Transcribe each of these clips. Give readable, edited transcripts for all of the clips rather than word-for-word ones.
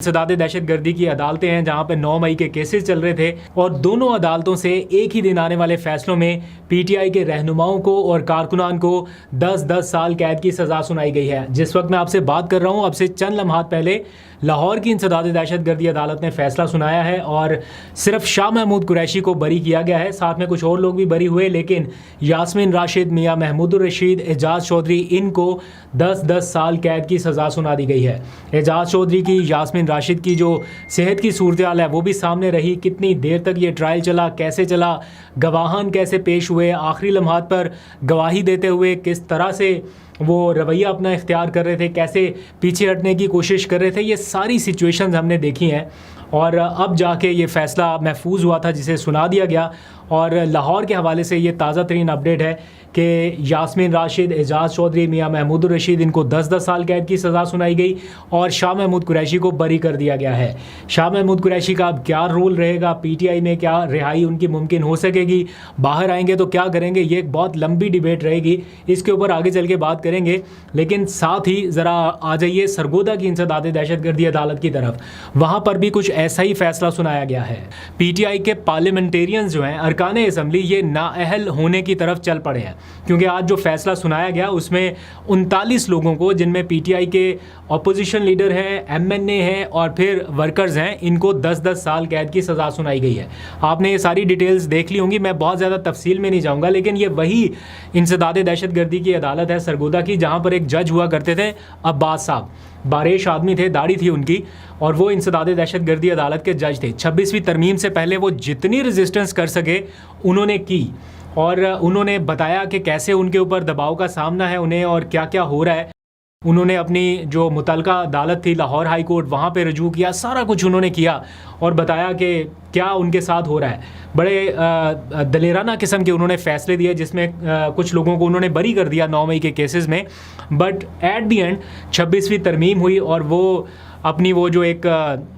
इंसदादे दहशतगर्दी की अदालतें हैं जहां पे 9 मई के केसेस चल रहे थे और दोनों अदालतों से एक ही दिन आने वाले फैसलों में पीटीआई के रहनुमाओं को और कारकुनान को 10-10 साल कैद की सज़ा सुनाई गई है। जिस वक्त मैं आपसे बात कर रहा हूं, अब से चंद लम्हात पहले लाहौर की इंसदादे दहशतगर्दी अदालत ने फैसला सुनाया है और सिर्फ शाह महमूद कुरैशी को बरी किया गया है। साथ में कुछ और लोग भी बरी हुए, लेकिन यास्मीन राशिद, मियां महमूदुर रशीद, एजाज चौधरी, इनको 10-10 साल कैद की सज़ा सुना दी गई है। एजाज चौधरी की, यास्मीन राशिद की जो सेहत की सूरत हाल है वो भी सामने रही। कितनी देर तक ये ट्रायल चला, कैसे चला, गवाहान कैसे पेश हुए, आखिरी लम्हात पर गवाही देते हुए किस तरह से वो रवैया अपना इख्तियार कर रहे थे, कैसे पीछे हटने की कोशिश कर रहे थे, ये सारी सिचुएशंस हमने देखी हैं। और अब जाके ये फ़ैसला महफूज हुआ था जिसे सुना दिया गया। और लाहौर के हवाले से ये ताज़ा तरीन अपडेट है कि यास्मीन राशिद, एजाज चौधरी, मियां महमूदुर रशीद, इनको 10-10 साल कैद की सज़ा सुनाई गई और शाह महमूद कुरैशी को बरी कर दिया गया है। शाह महमूद कुरैशी का अब क्या रोल रहेगा पीटीआई में, क्या रिहाई उनकी मुमकिन हो सकेगी, बाहर आएंगे तो क्या करेंगे, ये एक बहुत लंबी डिबेट रहेगी, इसके ऊपर आगे चल के बात करेंगे। लेकिन साथ ही ज़रा आ जाइए सरगोदा की इंसदादे दहशतगर्दी अदालत की तरफ। वहाँ पर भी कुछ ऐसा ही फैसला सुनाया गया है। पीटीआई के पार्लियामेंटेरियंस जो हैं, अरकान असम्बली, ये नाअहल होने की तरफ चल पड़े हैं, क्योंकि आज जो फैसला सुनाया गया उसमें 39 लोगों को, जिनमें पीटीआई के अपोजिशन लीडर हैं, एमएनए हैं और फिर वर्कर्स हैं, इनको 10-10 साल कैद की सज़ा सुनाई गई है। आपने ये सारी डिटेल्स देख ली होंगी, मैं बहुत ज़्यादा तफसील में नहीं जाऊँगा, लेकिन ये वही इंसदादे दहशतगर्दी की अदालत है सरगोदा की, जहाँ पर एक जज हुआ करते थे अब्बास साहब। बारेश आदमी थे, दाढ़ी थी उनकी, और वो इंसदादे दहशतगर्दी अदालत के जज थे। 26वीं तरमीम से पहले वो जितनी रेजिस्टेंस कर सके उन्होंने की और उन्होंने बताया कि कैसे उनके ऊपर दबाव का सामना है उन्हें और क्या क्या हो रहा है। उन्होंने अपनी जो मुतलका अदालत थी लाहौर हाई कोर्ट, वहाँ पे रजू किया, सारा कुछ उन्होंने किया और बताया कि क्या उनके साथ हो रहा है। बड़े दलेराना किस्म के उन्होंने फ़ैसले दिए, जिसमें कुछ लोगों को उन्होंने बरी कर दिया 9 मई के केसेस में। बट एट दी एंड 26वीं तरमीम हुई और वो अपनी वो जो एक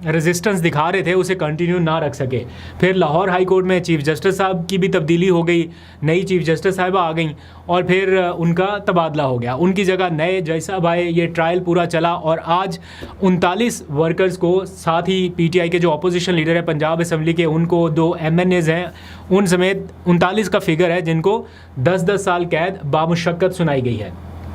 रेजिस्टेंस दिखा रहे थे उसे कंटिन्यू ना रख सके। फिर लाहौर हाई कोर्ट में चीफ़ जस्टिस साहब की भी तब्दीली हो गई, नई चीफ़ जस्टिस साहिबा आ गई और फिर उनका तबादला हो गया, उनकी जगह नए जज साहब आए। ये ट्रायल पूरा चला और आज 39 वर्कर्स को, साथ ही पीटीआई के जो अपोजिशन लीडर है पंजाब असम्बली के, उनको 2 एमएनएज़ हैं, उन समेत 39 का फिगर है जिनको 10-10 साल कैद बामुशक्कत सुनाई गई है।